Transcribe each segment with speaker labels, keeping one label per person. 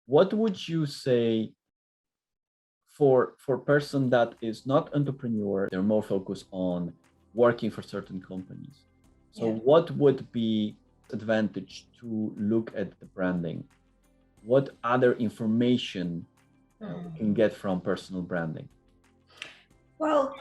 Speaker 1: what would you say for person that is not entrepreneur, they're more focused on working for certain companies. So what would be advantage to look at the branding? What other information we can get from personal branding?
Speaker 2: Well,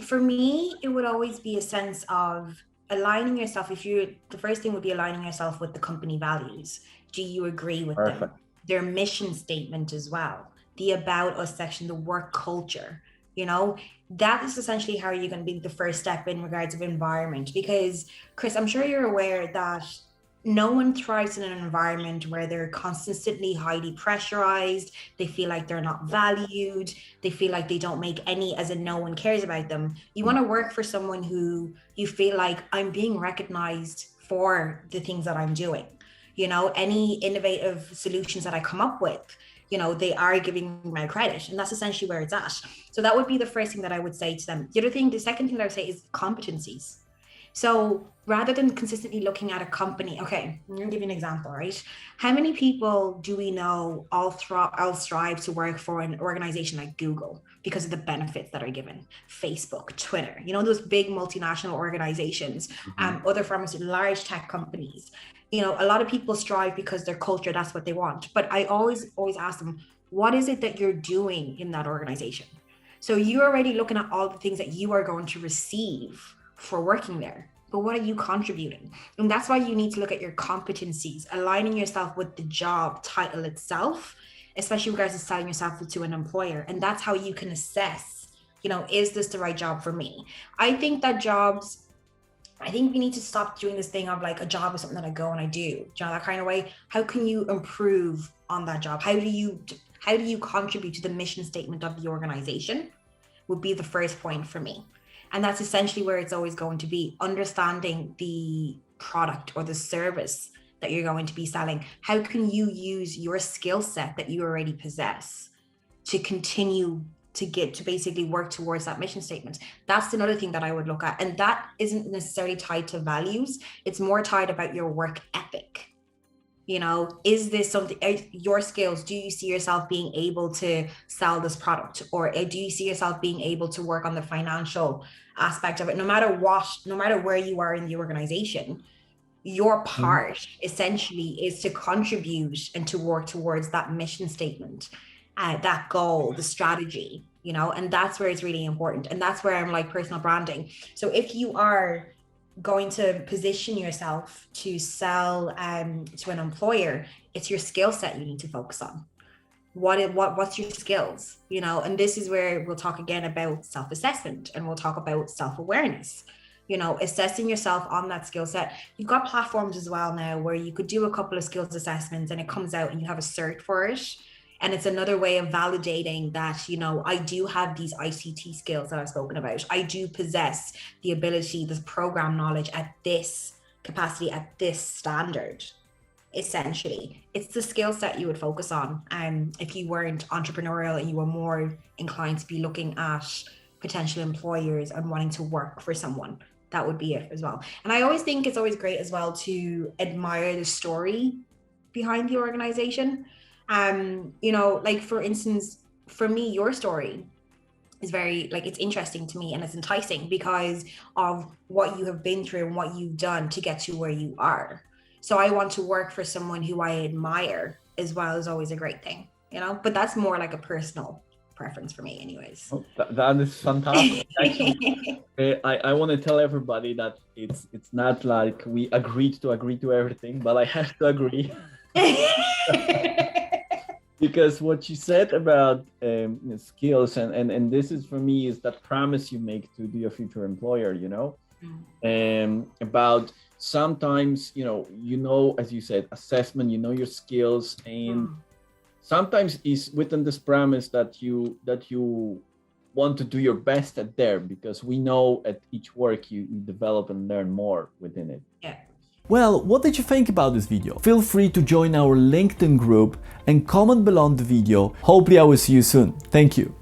Speaker 2: for me, it would always be a sense of aligning yourself. The first thing would be aligning yourself with the company values. Do you agree with them? Their mission statement as well, the about us section, the work culture, that is essentially how you're going to be the first step in regards of environment. Because Chris, I'm sure you're aware that no one thrives in an environment where they're constantly highly pressurized. They feel like they're not valued. They feel like they don't make any, as in no one cares about them. You want to work for someone who you feel like, I'm being recognized for the things that I'm doing. Any innovative solutions that I come up with, they are giving me credit, and that's essentially where it's at. So that would be the first thing that I would say to them. The second thing that I would say is competencies. So rather than consistently looking at a company, okay, I'm going to give you an example, right? How many people do we know all strive to work for an organization like Google because of the benefits that are given? Facebook, Twitter, those big multinational organizations, other pharmaceutical, large tech companies. A lot of people strive because their culture, that's what they want. But I always ask them, what is it that you're doing in that organization? So you're already looking at all the things that you are going to receive for working there, but what are you contributing? And that's why you need to look at your competencies, aligning yourself with the job title itself, especially in regards to selling yourself to an employer. And that's how you can assess, is this the right job for me? I think we need to stop doing this thing of like a job is something that I go and I do, that kind of way. How can you improve on that job? How do you contribute to the mission statement of the organization would be the first point for me. And that's essentially where it's always going to be, understanding the product or the service that you're going to be selling. How can you use your skill set that you already possess to continue to basically work towards that mission statement? That's another thing that I would look at. And that isn't necessarily tied to values. It's more tied about your work ethic. Is this something, your skills, do you see yourself being able to sell this product? Or do you see yourself being able to work on the financial aspect of it? No matter where you are in the organization, your part essentially is to contribute and to work towards that mission statement, that goal, the strategy, and that's where it's really important. And that's where I'm like personal branding. So if you are going to position yourself to sell to an employer, it's your skill set you need to focus on. What's your skills, and this is where we'll talk again about self-assessment, and we'll talk about self-awareness, assessing yourself on that skill set. You've got platforms as well now where you could do a couple of skills assessments and it comes out and you have a cert for it. And it's another way of validating that, I do have these ICT skills that I've spoken about. I do possess the ability, this program knowledge at this capacity, at this standard. Essentially, it's the skill set you would focus on. If you weren't entrepreneurial and you were more inclined to be looking at potential employers and wanting to work for someone, that would be it as well. And I always think it's always great as well to admire the story behind the organization. Like for instance, for me, your story is very, like, it's interesting to me and it's enticing because of what you have been through and what you've done to get to where you are. So I want to work for someone who I admire as well, is always a great thing, but that's more like a personal preference for me anyways.
Speaker 1: Oh, that is fantastic. Actually, I want to tell everybody that it's not like we agreed to agree to everything, but I have to agree. Because what you said about skills and this is for me is that promise you make to your future employer, about sometimes, as you said, assessment, your skills, and sometimes is within this premise that you want to do your best at there, because we know at each work you develop and learn more within it.
Speaker 2: Yeah.
Speaker 3: Well, what did you think about this video? Feel free to join our LinkedIn group and comment below the video. Hopefully I will see you soon. Thank you.